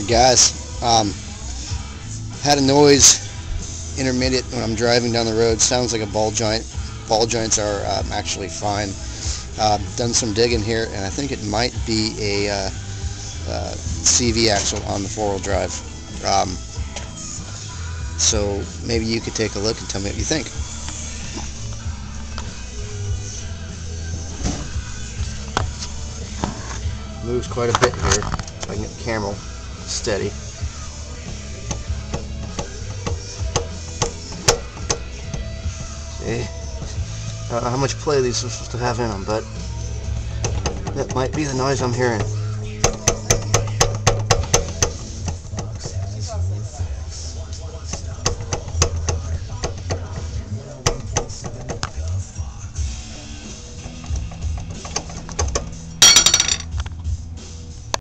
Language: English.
Guys, had a noise intermittent when I'm driving down the road. Sounds like a ball joint. Ball joints are actually fine. Done some digging here, and I think it might be a CV axle on the four-wheel drive. So maybe you could take a look and tell me what you think. Moves quite a bit here. If I can get the camera steady. See? I don't know how much play these are supposed to have in them, but that might be the noise I'm hearing.